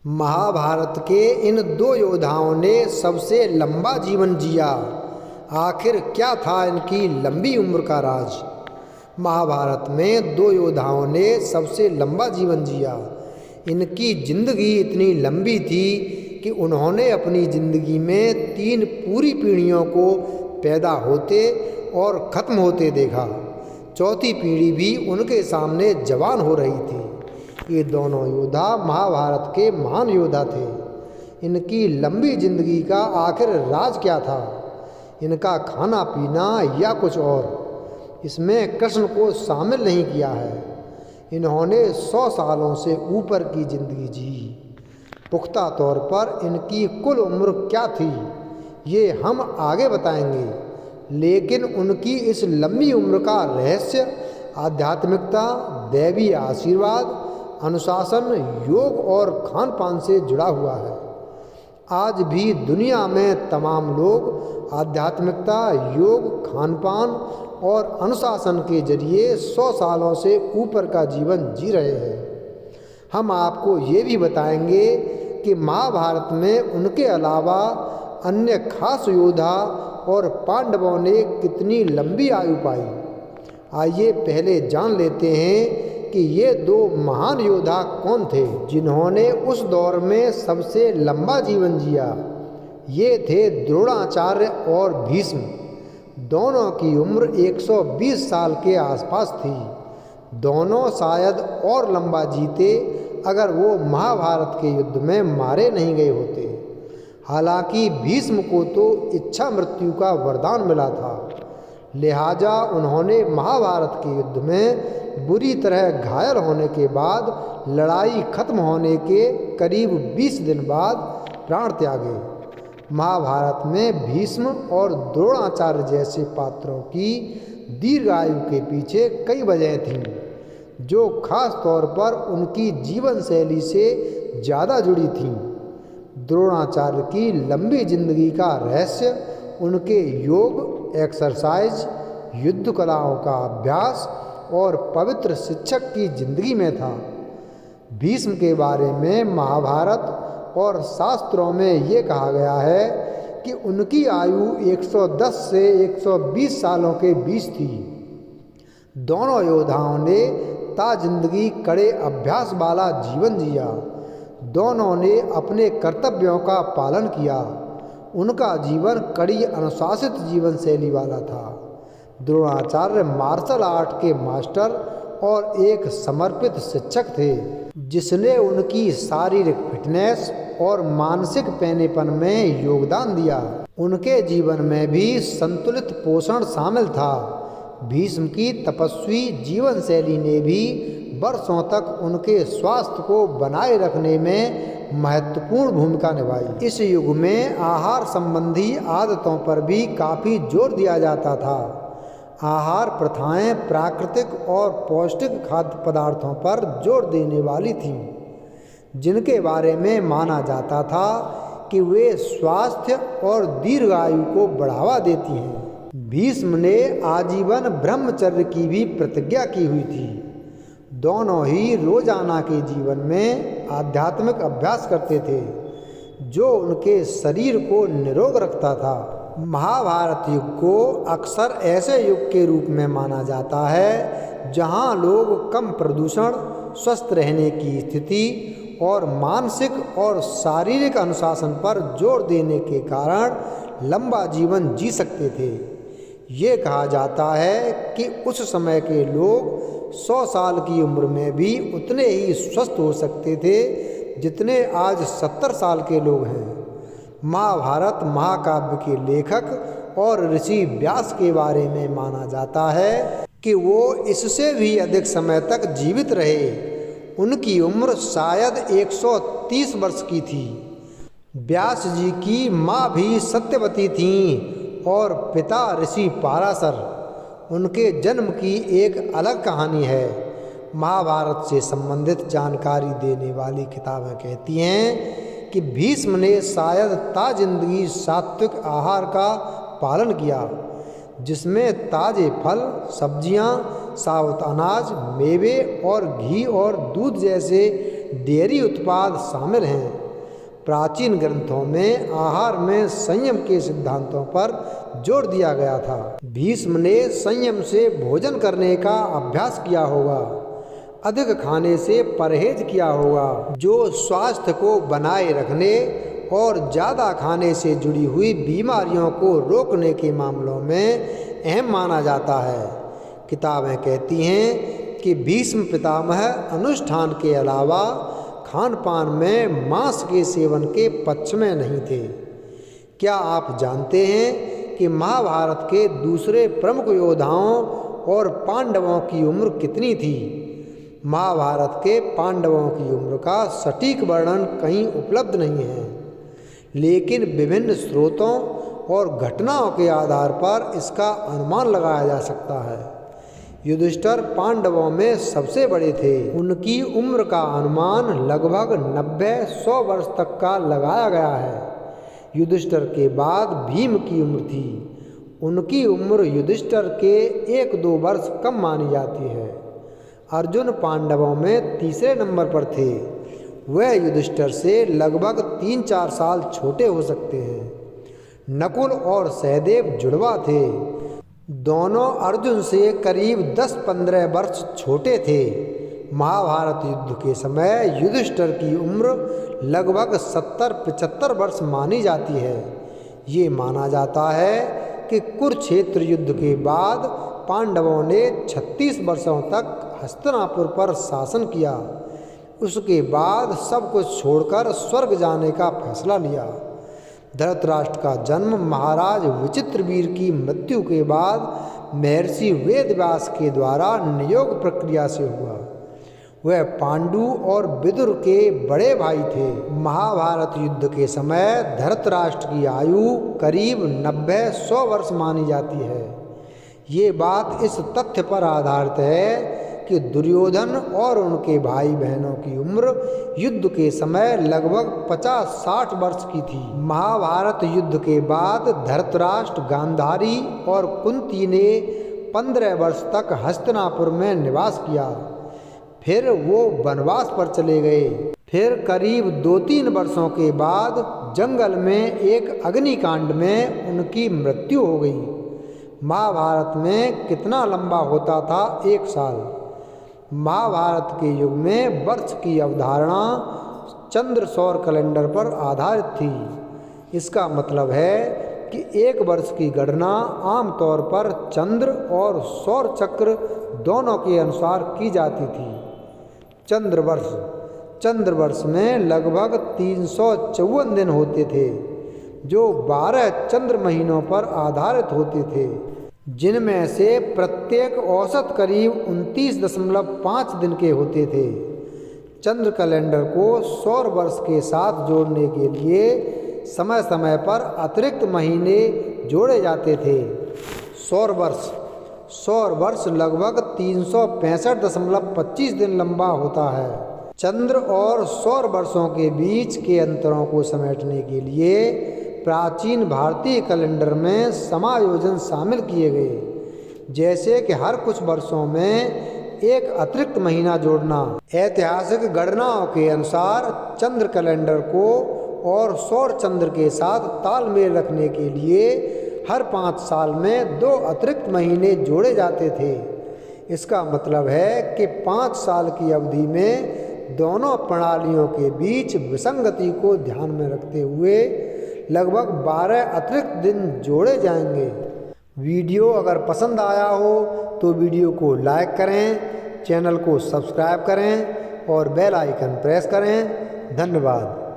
महाभारत के इन दो योद्धाओं ने सबसे लंबा जीवन जिया। आखिर क्या था इनकी लंबी उम्र का राज? महाभारत में दो योद्धाओं ने सबसे लंबा जीवन जिया। इनकी जिंदगी इतनी लंबी थी कि उन्होंने अपनी ज़िंदगी में 3 पूरी पीढ़ियों को पैदा होते और ख़त्म होते देखा। चौथी पीढ़ी भी उनके सामने जवान हो रही थी। ये दोनों योद्धा महाभारत के महान योद्धा थे। इनकी लंबी जिंदगी का आखिर राज क्या था? इनका खाना पीना या कुछ और? इसमें कृष्ण को शामिल नहीं किया है। इन्होंने 100 सालों से ऊपर की जिंदगी जी। पुख्ता तौर पर इनकी कुल उम्र क्या थी ये हम आगे बताएंगे, लेकिन उनकी इस लंबी उम्र का रहस्य आध्यात्मिकता, दैवीय आशीर्वाद, अनुशासन, योग और खान पान से जुड़ा हुआ है। आज भी दुनिया में तमाम लोग आध्यात्मिकता, योग, खान पान और अनुशासन के जरिए 100 सालों से ऊपर का जीवन जी रहे हैं। हम आपको ये भी बताएंगे कि महाभारत में उनके अलावा अन्य खास योद्धा और पांडवों ने कितनी लंबी आयु पाई। आइए पहले जान लेते हैं कि ये 2 महान योद्धा कौन थे जिन्होंने उस दौर में सबसे लंबा जीवन जिया। ये थे द्रोणाचार्य और भीष्म। दोनों की उम्र 120 साल के आसपास थी। दोनों शायद और लंबा जीते अगर वो महाभारत के युद्ध में मारे नहीं गए होते। हालांकि भीष्म को तो इच्छा मृत्यु का वरदान मिला था, लिहाजा उन्होंने महाभारत के युद्ध में बुरी तरह घायल होने के बाद लड़ाई खत्म होने के करीब 20 दिन बाद प्राण त्यागे। महाभारत में भीष्म और द्रोणाचार्य जैसे पात्रों की दीर्घ आयु के पीछे कई वजह थीं, जो खास तौर पर उनकी जीवन शैली से ज़्यादा जुड़ी थीं। द्रोणाचार्य की लंबी जिंदगी का रहस्य उनके योग, एक्सरसाइज, युद्ध कलाओं का अभ्यास और पवित्र शिक्षक की जिंदगी में था। भीष्म के बारे में महाभारत और शास्त्रों में ये कहा गया है कि उनकी आयु 110 से 120 सालों के बीच थी। दोनों योद्धाओं ने जिंदगी कड़े अभ्यास वाला जीवन जिया। दोनों ने अपने कर्तव्यों का पालन किया। उनका जीवन कड़ी अनुशासित जीवन शैली वाला था। द्रोणाचार्य मार्शल आर्ट के मास्टर और एक समर्पित शिक्षक थे, जिसने उनकी शारीरिक फिटनेस और मानसिक पैनेपन में योगदान दिया। उनके जीवन में भी संतुलित पोषण शामिल था। भीष्म की तपस्वी जीवन शैली ने भी वर्षों तक उनके स्वास्थ्य को बनाए रखने में महत्वपूर्ण भूमिका निभाई। इस युग में आहार संबंधी आदतों पर भी काफ़ी जोर दिया जाता था। आहार प्रथाएं प्राकृतिक और पौष्टिक खाद्य पदार्थों पर जोर देने वाली थीं, जिनके बारे में माना जाता था कि वे स्वास्थ्य और दीर्घायु को बढ़ावा देती हैं। भीष्म ने आजीवन ब्रह्मचर्य की भी प्रतिज्ञा की हुई थी। दोनों ही रोजाना के जीवन में आध्यात्मिक अभ्यास करते थे, जो उनके शरीर को निरोग रखता था। महाभारत युग को अक्सर ऐसे युग के रूप में माना जाता है जहां लोग कम प्रदूषण, स्वस्थ रहने की स्थिति और मानसिक और शारीरिक अनुशासन पर जोर देने के कारण लंबा जीवन जी सकते थे। ये कहा जाता है कि उस समय के लोग 100 साल की उम्र में भी उतने ही स्वस्थ हो सकते थे जितने आज 70 साल के लोग हैं। महाभारत महाकाव्य के लेखक और ऋषि व्यास के बारे में माना जाता है कि वो इससे भी अधिक समय तक जीवित रहे। उनकी उम्र शायद 130 वर्ष की थी। व्यास जी की माँ भी सत्यवती थीं और पिता ऋषि पाराशर। उनके जन्म की एक अलग कहानी है। महाभारत से संबंधित जानकारी देने वाली किताबें कहती हैं कि भीष्म ने शायद जिंदगी सात्विक आहार का पालन किया, जिसमें ताजे फल, सब्जियां, साबुत अनाज, मेवे और घी और दूध जैसे डेयरी उत्पाद शामिल हैं। प्राचीन ग्रंथों में आहार में संयम के सिद्धांतों पर जोर दिया गया था। भीष्म ने संयम से भोजन करने का अभ्यास किया होगा, अधिक खाने से परहेज किया होगा, जो स्वास्थ्य को बनाए रखने और ज़्यादा खाने से जुड़ी हुई बीमारियों को रोकने के मामलों में अहम माना जाता है। किताबें कहती हैं कि भीष्म पितामह अनुष्ठान के अलावा खान पान में मांस के सेवन के पक्ष में नहीं थे। क्या आप जानते हैं कि महाभारत के दूसरे प्रमुख योद्धाओं और पांडवों की उम्र कितनी थी? महाभारत के पांडवों की उम्र का सटीक वर्णन कहीं उपलब्ध नहीं है, लेकिन विभिन्न स्रोतों और घटनाओं के आधार पर इसका अनुमान लगाया जा सकता है। युधिष्ठिर पांडवों में सबसे बड़े थे। उनकी उम्र का अनुमान लगभग 90-100 वर्ष तक का लगाया गया है। युधिष्ठिर के बाद भीम की उम्र थी। उनकी उम्र युधिष्ठिर के 1-2 वर्ष कम मानी जाती है। अर्जुन पांडवों में तीसरे नंबर पर थे। वह युधिष्ठिर से लगभग 3-4 साल छोटे हो सकते हैं। नकुल और सहदेव जुड़वा थे। दोनों अर्जुन से करीब 10-15 वर्ष छोटे थे। महाभारत युद्ध के समय युधिष्ठिर की उम्र लगभग 70-75 वर्ष मानी जाती है। ये माना जाता है कि कुरुक्षेत्र युद्ध के बाद पांडवों ने 36 वर्षों तक हस्तिनापुर पर शासन किया। उसके बाद सब कुछ छोड़कर स्वर्ग जाने का फैसला लिया। धृतराष्ट्र का जन्म महाराज विचित्रवीर की मृत्यु के बाद महर्षि वेदव्यास के द्वारा नियोग प्रक्रिया से हुआ। वह पांडु और विदुर के बड़े भाई थे। महाभारत युद्ध के समय धृतराष्ट्र की आयु करीब 90-100 वर्ष मानी जाती है। ये बात इस तथ्य पर आधारित है कि दुर्योधन और उनके भाई बहनों की उम्र युद्ध के समय लगभग 50-60 वर्ष की थी। महाभारत युद्ध के बाद धृतराष्ट्र, गांधारी और कुंती ने 15 वर्ष तक हस्तिनापुर में निवास किया। फिर वो वनवास पर चले गए। फिर करीब 2-3 वर्षों के बाद जंगल में एक अग्निकांड में उनकी मृत्यु हो गई। महाभारत में कितना लंबा होता था 1 साल? महाभारत के युग में वर्ष की अवधारणा चंद्र सौर कैलेंडर पर आधारित थी। इसका मतलब है कि एक वर्ष की गणना आमतौर पर चंद्र और सौर चक्र दोनों के अनुसार की जाती थी। चंद्रवर्ष में लगभग 354 दिन होते थे, जो 12 चंद्र महीनों पर आधारित होते थे, जिनमें से प्रत्येक औसत करीब 29.5 दिन के होते थे। चंद्र कैलेंडर को सौर वर्ष के साथ जोड़ने के लिए समय समय पर अतिरिक्त महीने जोड़े जाते थे। सौर वर्ष लगभग 365.25 दिन लंबा होता है। चंद्र और सौर वर्षों के बीच के अंतरों को समेटने के लिए प्राचीन भारतीय कैलेंडर में समायोजन शामिल किए गए, जैसे कि हर कुछ वर्षों में एक अतिरिक्त महीना जोड़ना। ऐतिहासिक गणनाओं के अनुसार चंद्र कैलेंडर को और सौर चंद्र के साथ तालमेल रखने के लिए हर 5 साल में 2 अतिरिक्त महीने जोड़े जाते थे। इसका मतलब है कि 5 साल की अवधि में दोनों प्रणालियों के बीच विसंगति को ध्यान में रखते हुए लगभग 12 अतिरिक्त दिन जोड़े जाएंगे। वीडियो अगर पसंद आया हो तो वीडियो को लाइक करें, चैनल को सब्सक्राइब करें और बेल आइकन प्रेस करें। धन्यवाद।